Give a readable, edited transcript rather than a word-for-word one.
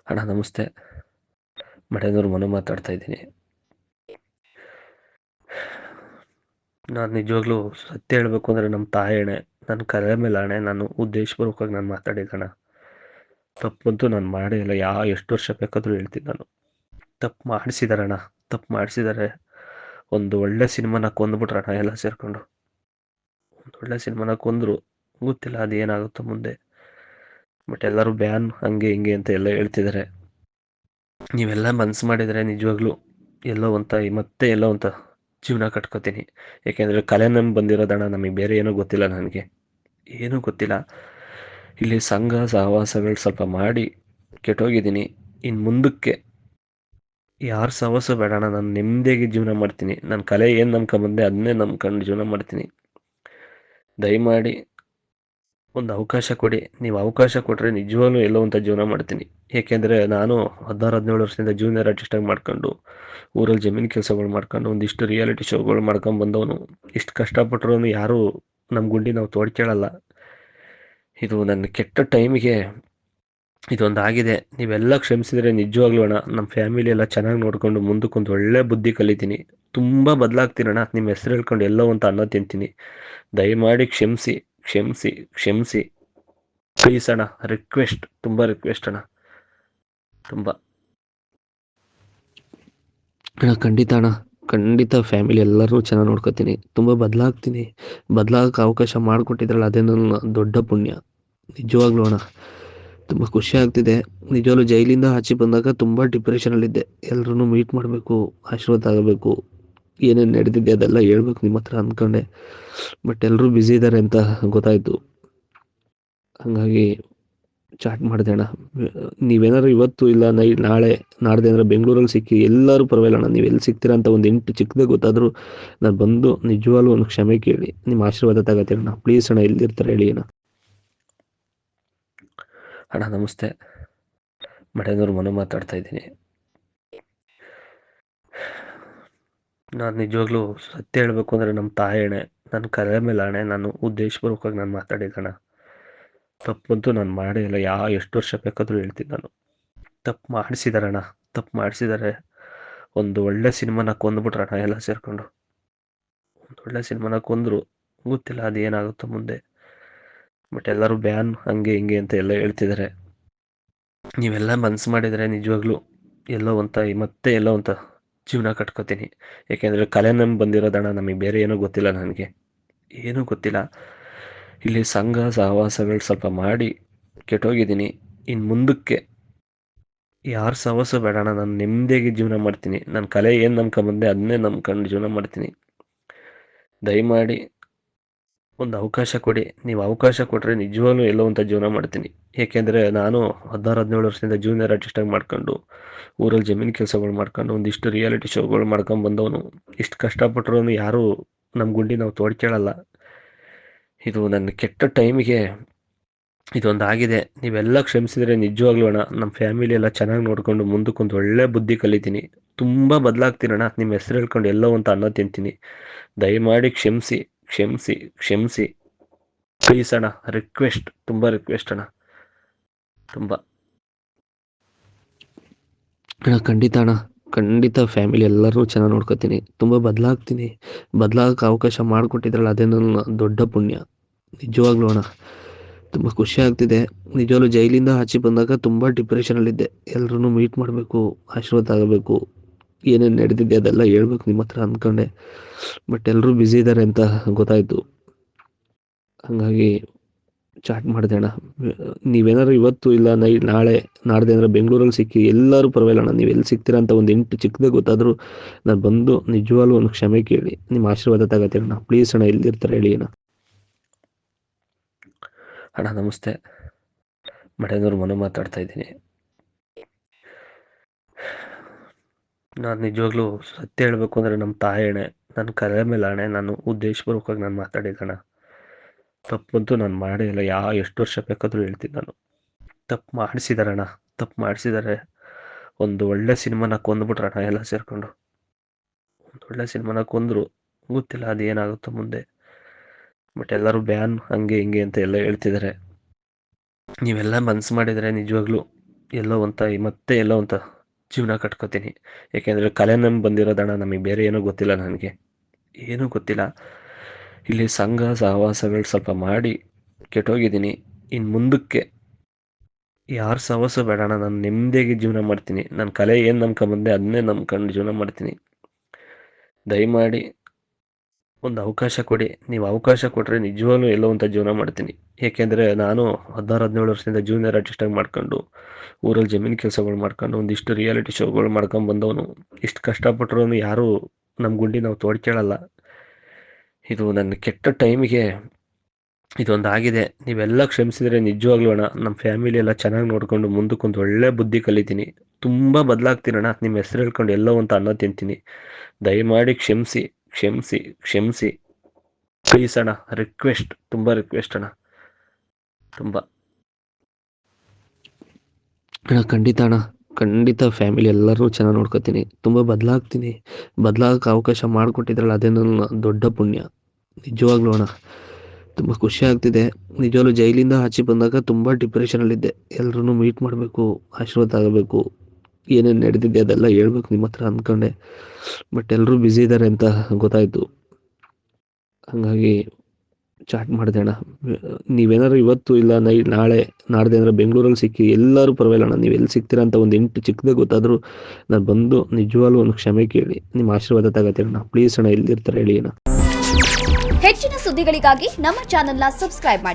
ಅಣ್ಣ ನಮಸ್ತೆ. ಮಠೇಂದ್ರ ಮನು ಮಾತಾಡ್ತಾ ಇದ್ದೀನಿ. ನಾನು ನಿಜವಾಗ್ಲೂ ಸತ್ಯ ಹೇಳಬೇಕು ಅಂದರೆ ನಮ್ಮ ತಾಯಿ ಅಣೆ, ನನ್ನ ಕರೆ ಮೇಲೆ ಅಣೆ, ನಾನು ಉದ್ದೇಶಪೂರ್ವಕವಾಗಿ ನಾನು ಮಾತಾಡಿದ್ದಣ್ಣ. ತಪ್ಪಂತೂ ನಾನು ಮಾಡೇ ಇಲ್ಲ. ಎಷ್ಟು ವರ್ಷ ಬೇಕಾದರೂ ಹೇಳ್ತೀನಿ ನಾನು. ತಪ್ಪು ಮಾಡಿಸಿದಾರಣ್ಣ, ತಪ್ಪು ಮಾಡಿಸಿದ್ದಾರೆ. ಒಂದು ಒಳ್ಳೆ ಸಿನಿಮಾನ ಕೊಂದ್ಬಿಟ್ರಣ್ಣ ಎಲ್ಲ ಸೇರಿಕೊಂಡು. ಒಂದು ಒಳ್ಳೆ ಸಿನಿಮಾನ ಕೊಂದರು. ಗೊತ್ತಿಲ್ಲ ಅದು ಏನಾಗುತ್ತೋ ಮುಂದೆ. ಬಟ್ ಎಲ್ಲರೂ ಬ್ಯಾನ್ ಹಂಗೆ ಹಿಂಗೆ ಅಂತ ಎಲ್ಲ ಹೇಳ್ತಿದ್ದಾರೆ. ನೀವೆಲ್ಲ ಮನ್ಸು ಮಾಡಿದರೆ ನಿಜವಾಗ್ಲೂ ಮತ್ತೆ ಎಲ್ಲೋ ಅಂತ ಜೀವನ ಕಟ್ಕೋತೀನಿ. ಯಾಕೆಂದರೆ ಕಲೆ ನಮ್ಗೆ ಬಂದಿರೋದಣ್ಣ, ನಮಗೆ ಬೇರೆ ಏನೂ ಗೊತ್ತಿಲ್ಲ. ನನಗೆ ಏನೂ ಗೊತ್ತಿಲ್ಲ. ಇಲ್ಲಿ ಸಂಘ ಸಹವಾಸಗಳು ಸ್ವಲ್ಪ ಮಾಡಿ ಕೆಟ್ಟೋಗಿದ್ದೀನಿ. ಇನ್ನು ಮುಂದಕ್ಕೆ ಯಾರ ಸಹವಾಸ ಬೇಡಣ್ಣ. ನಾನು ನೆಮ್ಮದಿಯಾಗಿ ಜೀವನ ಮಾಡ್ತೀನಿ. ನನ್ನ ಕಲೆ ಏನು ನಂಬ್ಕೊಂಬಂದೆ ಅದನ್ನೇ ನಂಬ್ಕೊಂಡು ಜೀವನ ಮಾಡ್ತೀನಿ. ದಯಮಾಡಿ ಒಂದು ಅವಕಾಶ ಕೊಡಿ. ನೀವು ಅವಕಾಶ ಕೊಟ್ಟರೆ ನಿಜವಾಗ್ಲೂ ಎಲ್ಲೋ ಅಂತ ಜೀವನ ಮಾಡ್ತೀನಿ. ಏಕೆಂದರೆ ನಾನು 16-17 ವರ್ಷದಿಂದ ಜೂನಿಯರ್ ಆರ್ಟಿಸ್ಟಾಗಿ ಮಾಡ್ಕೊಂಡು, ಊರಲ್ಲಿ ಜಮೀನು ಕೆಲಸಗಳು ಮಾಡ್ಕೊಂಡು, ಒಂದಿಷ್ಟು ರಿಯಾಲಿಟಿ ಶೋಗಳು ಮಾಡ್ಕೊಂಡು ಬಂದವನು. ಇಷ್ಟು ಕಷ್ಟಪಟ್ಟರು ಯಾರೂ ನಮ್ಮ ಗುಂಡಿ ನಾವು ತೋಡ್ಕೊಳ್ಳಲ್ಲ. ಇದು ನನ್ನ ಕೆಟ್ಟ ಟೈಮಿಗೆ ಇದೊಂದು ಆಗಿದೆ. ನೀವೆಲ್ಲ ಕ್ಷಮಿಸಿದರೆ ನಿಜವಾಗ್ಲೂ ಅಣ್ಣ, ನಮ್ಮ ಫ್ಯಾಮಿಲಿ ಎಲ್ಲ ಚೆನ್ನಾಗಿ ನೋಡಿಕೊಂಡು ಮುಂದಕ್ಕೊಂದು ಒಳ್ಳೆ ಬುದ್ಧಿ ಕಲಿತೀನಿ. ತುಂಬ ಬದಲಾಗ್ತೀನಣ್ಣ. ನಿಮ್ಮ ಹೆಸರು ಹೇಳ್ಕೊಂಡು ಎಲ್ಲೋ ಅಂತ ಅನ್ನ ತಿಂತೀನಿ. ದಯಮಾಡಿ ಕ್ಷಮಿಸಿ, ಕ್ಷಮಿಸಿ, ಕ್ಷಮಿಸಿ. ಪ್ಲೀಸ್ ಅಣ್ಣ, ರಿಕ್ವೆಸ್ಟ್, ತುಂಬ ರಿಕ್ವೆಸ್ಟ್ ಅಣ್ಣ, ತುಂಬ ಅಣ್ಣ. ಖಂಡಿತ ಅಣ್ಣ, ಖಂಡಿತ ಫ್ಯಾಮಿಲಿ ಎಲ್ಲರೂ ಚೆನ್ನಾಗಿ ನೋಡ್ಕೊತೀನಿ. ತುಂಬ ಬದಲಾಗ್ತೀನಿ. ಬದಲಾಗಕ್ಕೆ ಅವಕಾಶ ಮಾಡಿಕೊಟ್ಟಿದ್ರಲ್ಲ, ಅದೇ ನನ್ನ ದೊಡ್ಡ ಪುಣ್ಯ. ನಿಜವಾಗ್ಲೂ ಅಣ್ಣ, ತುಂಬ ಖುಷಿ ಆಗ್ತಿದೆ. ನಿಜವಾಗ್ಲೂ ಜೈಲಿಂದ ಆಚೆ ಬಂದಾಗ ತುಂಬ ಡಿಪ್ರೆಷನಲ್ಲಿದ್ದೆ. ಎಲ್ಲರೂ ಮೀಟ್ ಮಾಡಬೇಕು, ಆಶೀರ್ವಾದ ಆಗಬೇಕು, ಏನೇನು ನಡೆದಿದೆ ಅದೆಲ್ಲ ಹೇಳ್ಬೇಕು ನಿಮ್ಮ ಹತ್ರ ಅಂದ್ಕೊಂಡೆ. ಬಟ್ ಎಲ್ಲರೂ ಬ್ಯುಸಿ ಇದ್ದಾರೆ ಅಂತ ಗೊತ್ತಾಯಿತು. ಹಾಗಾಗಿ ಚಾಟ್ ಮಾಡಿದೆ ಅಣ್ಣ. ನೀವೇನಾದ್ರು ಇವತ್ತು ಇಲ್ಲ ನಾಳೆ ನಾಡ್ದೆ ಅಂದರೆ ಬೆಂಗಳೂರಲ್ಲಿ ಸಿಕ್ಕಿ ಎಲ್ಲರೂ ಪರವಾಗಿಲ್ಲ ಅಣ್ಣ. ನೀವು ಎಲ್ಲಿ ಸಿಗ್ತೀರಾ ಅಂತ ಒಂದು ಇಂಟು ಚಿಕ್ಕದೇ ಗೊತ್ತಾದರೂ ನಾನು ಬಂದು ನಿಜವಾಗ್ಲೂ ಒಂದು ಕ್ಷಮೆ ಕೇಳಿ ನಿಮ್ಮ ಆಶೀರ್ವಾದ ತಗೋತೀನಿ ಅಣ್ಣ. ಪ್ಲೀಸ್ ಅಣ್ಣ, ಎಲ್ಲಿರ್ತಾರೆ ಹೇಳಿ ಅಣ್ಣ. ಅಣ್ಣ ನಮಸ್ತೆ. ಮಠೇಂದ್ರ ಮನು ಮಾತಾಡ್ತಾ ಇದ್ದೀನಿ. ನಾನು ನಿಜವಾಗ್ಲೂ ಸತ್ಯ ಹೇಳಬೇಕು ಅಂದರೆ ನಮ್ಮ ತಾಯಿ ಅಣೆ, ನನ್ನ ಕರೆ ಮೇಲೆ ಅಣೆ, ನಾನು ಉದ್ದೇಶಪೂರ್ವಕವಾಗಿ ನಾನು ಮಾತಾಡಿದ್ದಣ್ಣ. ತಪ್ಪಂತೂ ನಾನು ಮಾಡೇ ಇಲ್ಲ. ಎಷ್ಟು ವರ್ಷ ಬೇಕಾದರೂ ಹೇಳ್ತೀನಿ ನಾನು. ತಪ್ಪು ಮಾಡಿಸಿದಾರಣ್ಣ, ತಪ್ಪು ಮಾಡಿಸಿದ್ದಾರೆ. ಒಂದು ಒಳ್ಳೆ ಸಿನಿಮಾನ ಕೊಂದ್ಬಿಟ್ರಣ್ಣ ಎಲ್ಲ ಸೇರಿಕೊಂಡು. ಒಂದು ಒಳ್ಳೆ ಸಿನಿಮಾನ ಕೊಂದರು. ಗೊತ್ತಿಲ್ಲ ಅದು ಏನಾಗುತ್ತೋ ಮುಂದೆ. ಬಟ್ ಎಲ್ಲರೂ ಬ್ಯಾನ್ ಹಂಗೆ ಹಿಂಗೆ ಅಂತ ಎಲ್ಲ ಹೇಳ್ತಿದ್ದಾರೆ. ನೀವೆಲ್ಲ ಮನ್ಸು ಮಾಡಿದರೆ ನಿಜವಾಗ್ಲೂ ಮತ್ತೆ ಎಲ್ಲೋ ಅಂತ ಜೀವನ ಕಟ್ಕೋತೀನಿ. ಏಕೆಂದರೆ ಕಲೆ ನಮ್ಗೆ ಬಂದಿರೋದಣ್ಣ, ನಮಗೆ ಬೇರೆ ಏನೂ ಗೊತ್ತಿಲ್ಲ. ನನಗೆ ಏನೂ ಗೊತ್ತಿಲ್ಲ. ಇಲ್ಲಿ ಸಂಘ ಸಹವಾಸಗಳು ಸ್ವಲ್ಪ ಮಾಡಿ ಕೆಟ್ಟೋಗಿದ್ದೀನಿ. ಇನ್ನು ಮುಂದಕ್ಕೆ ಯಾರ ಸಹವಾಸ ಬೇಡಣ್ಣ. ನಾನು ನೆಮ್ಮದಿಯಾಗಿ ಜೀವನ ಮಾಡ್ತೀನಿ. ನನ್ನ ಕಲೆ ಏನು ನಂಬ್ಕೊಂಬಂದೆ ಅದನ್ನೇ ನಂಬ್ಕೊಂಡು ಜೀವನ ಮಾಡ್ತೀನಿ. ದಯಮಾಡಿ ಒಂದು ಅವಕಾಶ ಕೊಡಿ. ನೀವು ಅವಕಾಶ ಕೊಟ್ಟರೆ ನಿಜವಾಗ್ಲೂ ಎಲ್ಲೋ ಅಂತ ಜೀವನ ಮಾಡ್ತೀನಿ. ಏಕೆಂದರೆ ನಾನು 16-17 ವರ್ಷದಿಂದ ಜೂನಿಯರ್ ಆರ್ಟಿಸ್ಟಾಗಿ ಮಾಡ್ಕೊಂಡು, ಊರಲ್ಲಿ ಜಮೀನು ಕೆಲಸಗಳು ಮಾಡ್ಕೊಂಡು, ಒಂದಿಷ್ಟು ರಿಯಾಲಿಟಿ ಶೋಗಳು ಮಾಡ್ಕೊಂಡು ಬಂದವನು. ಇಷ್ಟು ಕಷ್ಟಪಟ್ಟರು ಯಾರೂ ನಮ್ಮ ಗುಂಡಿ ನಾವು ತೋಡ್ಕೊಳ್ಳಲ್ಲ. ಇದು ನನ್ನ ಕೆಟ್ಟ ಟೈಮಿಗೆ ಇದೊಂದು ಆಗಿದೆ. ನೀವೆಲ್ಲ ಕ್ಷಮಿಸಿದರೆ ನಿಜವಾಗ್ಲೂ ಅಣ್ಣ, ನಮ್ಮ ಫ್ಯಾಮಿಲಿ ಎಲ್ಲ ಚೆನ್ನಾಗಿ ನೋಡಿಕೊಂಡು ಮುಂದಕ್ಕೊಂದು ಒಳ್ಳೆ ಬುದ್ಧಿ ಕಲಿತೀನಿ. ತುಂಬ ಬದಲಾಗ್ತೀನಣ್ಣ. ನಿಮ್ಮ ಹೆಸರು ಹೇಳ್ಕೊಂಡು ಎಲ್ಲೋ ಅಂತ ಅನ್ನ ತಿಂತೀನಿ. ದಯಮಾಡಿ ಕ್ಷಮಿಸಿ, ಕ್ಷಮಿಸಿ, ಕ್ಷಮಿಸಿ. ಪ್ಲೀಸ್ ಅಣ್ಣ, ರಿಕ್ವೆಸ್ಟ್, ತುಂಬ ರಿಕ್ವೆಸ್ಟ್ ಅಣ್ಣ, ತುಂಬ ಅಣ್ಣ. ಖಂಡಿತ ಅಣ್ಣ, ಖಂಡಿತ ಫ್ಯಾಮಿಲಿ ಎಲ್ಲರೂ ಚೆನ್ನಾಗಿ ನೋಡ್ಕೊತೀನಿ. ತುಂಬ ಬದಲಾಗ್ತೀನಿ. ಬದಲಾಗಕ್ಕೆ ಅವಕಾಶ ಮಾಡಿಕೊಟ್ಟಿದ್ರಲ್ಲ, ಅದೇ ನನ್ನ ದೊಡ್ಡ ಪುಣ್ಯ. ನಿಜವಾಗ್ಲೂ ಅಣ್ಣ, ತುಂಬ ಖುಷಿ ಆಗ್ತಿದೆ. ನಿಜವಾಗ್ಲೂ ಜೈಲಿಂದ ಆಚೆ ಬಂದಾಗ ತುಂಬ ಡಿಪ್ರೆಷನಲ್ಲಿದ್ದೆ. ಎಲ್ಲರೂ ಮೀಟ್ ಮಾಡಬೇಕು, ಆಶೀರ್ವಾದ ಆಗಬೇಕು, ಏನೇನು ನಡೆದಿದೆ ಅದೆಲ್ಲ ಹೇಳ್ಬೇಕು ನಿಮ್ಮ ಹತ್ರ ಅಂದ್ಕೊಂಡೆ. ಬಟ್ ಎಲ್ಲರೂ ಬ್ಯುಸಿ ಇದ್ದಾರೆ ಅಂತ ಗೊತ್ತಾಯಿತು. ಹಾಗಾಗಿ ಚಾಟ್ ಮಾಡಿದೆ ಅಣ್ಣ. ನೀವೇನಾದ್ರು ಇವತ್ತು ಇಲ್ಲ ನಾಳೆ ನಾಡ್ದೆ ಅಂದರೆ ಬೆಂಗಳೂರಲ್ಲಿ ಸಿಕ್ಕಿ ಎಲ್ಲರೂ ಪರವಾಗಿಲ್ಲ ಅಣ್ಣ. ನೀವು ಎಲ್ಲಿ ಸಿಗ್ತೀರಾ ಅಂತ ಒಂದು ಇಂಟು ಚಿಕ್ಕದೇ ಗೊತ್ತಾದರೂ ನಾನು ಬಂದು ನಿಜವಾಗ್ಲೂ ಒಂದು ಕ್ಷಮೆ ಕೇಳಿ ನಿಮ್ಮ ಆಶೀರ್ವಾದ ತಗೋತೀನಿ ಅಣ್ಣ. ಪ್ಲೀಸ್ ಅಣ್ಣ, ಎಲ್ಲಿರ್ತಾರೆ ಹೇಳಿ ಅಣ್ಣ. ಅಣ್ಣ ನಮಸ್ತೆ. ಮಠೇಂದ್ರ ಮನು ಮಾತಾಡ್ತಾ ಇದ್ದೀನಿ. ನಾನು ನಿಜವಾಗ್ಲೂ ಸತ್ಯ ಹೇಳಬೇಕು ಅಂದರೆ ನಮ್ಮ ತಾಯಿ ಅಣೆ, ನನ್ನ ಕರೆ ಮೇಲೆ ಅಣೆ, ನಾನು ಉದ್ದೇಶಪೂರ್ವಕವಾಗಿ ನಾನು ಮಾತಾಡಿದ್ದಣ್ಣ. ತಪ್ಪಂತೂ ನಾನು ಮಾಡೇ ಇಲ್ಲ. ಎಷ್ಟು ವರ್ಷ ಬೇಕಾದರೂ ಹೇಳ್ತೀನಿ ನಾನು. ತಪ್ಪು ಮಾಡಿಸಿದಾರಣ್ಣ, ತಪ್ಪು ಮಾಡಿಸಿದ್ದಾರೆ. ಒಂದು ಒಳ್ಳೆ ಸಿನಿಮಾನ ಕೊಂದ್ಬಿಟ್ರಣ್ಣ ಎಲ್ಲ ಸೇರಿಕೊಂಡು. ಒಂದು ಒಳ್ಳೆ ಸಿನಿಮಾನ ಕೊಂದರು. ಗೊತ್ತಿಲ್ಲ ಅದು ಏನಾಗುತ್ತೋ ಮುಂದೆ. ಬಟ್ ಎಲ್ಲರೂ ಬ್ಯಾನ್ ಹಂಗೆ ಹಿಂಗೆ ಅಂತ ಎಲ್ಲ ಹೇಳ್ತಿದ್ದಾರೆ. ನೀವೆಲ್ಲ ಮನ್ಸು ಮಾಡಿದರೆ ನಿಜವಾಗ್ಲೂ ಎಲ್ಲೋ ಮತ್ತೆ ಎಲ್ಲೋ ಅಂತ ಜೀವನ ಕಟ್ಕೋತೀನಿ. ಏಕೆಂದರೆ ಕಲೆ ನಮ್ಗೆ ಬಂದಿರೋದಣ್ಣ, ನಮಗೆ ಬೇರೆ ಏನೂ ಗೊತ್ತಿಲ್ಲ. ನನಗೆ ಏನೂ ಗೊತ್ತಿಲ್ಲ. ಇಲ್ಲಿ ಸಂಘ ಸಹವಾಸಗಳು ಸ್ವಲ್ಪ ಮಾಡಿ ಕೆಟ್ಟೋಗಿದ್ದೀನಿ. ಇನ್ನು ಮುಂದಕ್ಕೆ ಯಾರ ಸಹವಾಸ ಬೇಡಣ್ಣ, ನಾನು ನೆಮ್ಮದಿಯಾಗಿ ಜೀವನ ಮಾಡ್ತೀನಿ. ನನ್ನ ಕಲೆ ಏನು ನಂಬ್ಕೊಂಬಂದೆ ಅದನ್ನೇ ನಂಬ್ಕೊಂಡು ಜೀವನ ಮಾಡ್ತೀನಿ. ದಯಮಾಡಿ ಒಂದು ಅವಕಾಶ ಕೊಡಿ. ನೀವು ಅವಕಾಶ ಕೊಟ್ಟರೆ ನಿಜವಾಗ್ಲೂ ಎಲ್ಲೋ ಅಂತ ಜೀವನ ಮಾಡ್ತೀನಿ. ಏಕೆಂದರೆ ನಾನು 16-17 ವರ್ಷದಿಂದ ಜೂನಿಯರ್ ಆರ್ಟಿಸ್ಟಾಗಿ ಮಾಡ್ಕೊಂಡು, ಊರಲ್ಲಿ ಜಮೀನು ಕೆಲಸಗಳು ಮಾಡ್ಕೊಂಡು, ಒಂದಿಷ್ಟು ರಿಯಾಲಿಟಿ ಶೋಗಳು ಮಾಡ್ಕೊಂಡು ಬಂದವನು. ಇಷ್ಟು ಕಷ್ಟಪಟ್ಟರು ಯಾರೂ ನಮ್ಮ ಗುಂಡಿ ನಾವು ತೋಡ್ಕೊಳ್ಳಲ್ಲ. ಇದು ನನ್ನ ಕೆಟ್ಟ ಟೈಮಿಗೆ ಇದೊಂದು ಆಗಿದೆ. ನೀವೆಲ್ಲ ಕ್ಷಮಿಸಿದರೆ ನಿಜವಾಗ್ಲೂ ಅಣ್ಣ, ನಮ್ಮ ಫ್ಯಾಮಿಲಿ ಎಲ್ಲ ಚೆನ್ನಾಗಿ ನೋಡಿಕೊಂಡು ಮುಂದಕ್ಕೊಂದು ಒಳ್ಳೆ ಬುದ್ಧಿ ಕಲಿತೀನಿ. ತುಂಬ ಬದಲಾಗ್ತೀನಣ್ಣ. ನಿಮ್ಮ ಹೆಸರು ಹೇಳ್ಕೊಂಡು ಎಲ್ಲೋ ಅಂತ ಅನ್ನ ತಿಂತೀನಿ. ದಯಮಾಡಿ ಕ್ಷಮಿಸಿ ಕ್ಷಮಿಸಿ ಕ್ಷಮಿಸಿ ಪ್ಲೀಸ್ ಅಣ್ಣ. ರಿಕ್ವೆಸ್ಟ್, ತುಂಬ ರಿಕ್ವೆಸ್ಟ್ ಅಣ್ಣ, ತುಂಬ ಅಣ್ಣ. ಖಂಡಿತ ಅಣ್ಣ, ಖಂಡಿತ ಫ್ಯಾಮಿಲಿ ಎಲ್ಲರೂ ಚೆನ್ನಾಗಿ ನೋಡ್ಕೊತೀನಿ. ತುಂಬ ಬದಲಾಗ್ತೀನಿ. ಬದಲಾಗಕ್ಕೆ ಅವಕಾಶ ಮಾಡಿಕೊಟ್ಟಿದ್ರಲ್ಲ, ಅದೇ ನನ್ನ ದೊಡ್ಡ ಪುಣ್ಯ. ನಿಜವಾಗ್ಲೂ ಅಣ್ಣ, ತುಂಬ ಖುಷಿ ಆಗ್ತಿದೆ. ನಿಜವಾಗ್ಲೂ ಜೈಲಿಂದ ಆಚೆ ಬಂದಾಗ ತುಂಬ ಡಿಪ್ರೆಷನಲ್ಲಿದ್ದೆ. ಎಲ್ಲರೂ ಮೀಟ್ ಮಾಡಬೇಕು, ಆಶೀರ್ವಾದ ಆಗಬೇಕು, ಏನೇನು ನಡೆದಿದೆ ಅದೆಲ್ಲ ಹೇಳ್ಬೇಕು ನಿಮ್ಮ ಹತ್ರ ಅಂದ್ಕೊಂಡೆ. ಬಟ್ ಎಲ್ಲರೂ ಬ್ಯುಸಿ ಇದ್ದಾರೆ ಅಂತ ಗೊತ್ತಾಯಿತು. ಹಾಗಾಗಿ ಚಾಟ್ ಮಾಡಿದೆ ಅಣ್ಣ. ನೀವೇನಾದ್ರು ಇವತ್ತು ಇಲ್ಲ ನಾಳೆ ನಾಡ್ದೆ ಅಂದರೆ ಬೆಂಗಳೂರಲ್ಲಿ ಸಿಕ್ಕಿ ಎಲ್ಲರೂ ಪರವಾಗಿಲ್ಲ ಅಣ್ಣ. ನೀವು ಎಲ್ಲಿ ಸಿಗ್ತೀರಾ ಅಂತ ಒಂದು ಇಂಟು ಚಿಕ್ಕದೇ ಗೊತ್ತಾದರೂ ನಾನು ಬಂದು ನಿಜವಾಗ್ಲೂ ಒಂದು ಕ್ಷಮೆ ಕೇಳಿ ನಿಮ್ಮ ಆಶೀರ್ವಾದ ತಗೋತೀನಿ ಅಣ್ಣ. ಪ್ಲೀಸ್ ಅಣ್ಣ, ಎಲ್ಲಿರ್ತಾರೆ ಹೇಳಿ ಅಣ್ಣ. ಹೆಚ್ಚಿನ ಸುದ್ದಿಗಳಿಗಾಗಿ ನಮ್ಮ ಚಾನೆಲ್ನ ಸಬ್ಸ್ಕ್ರೈಬ್ ಮಾಡಿ,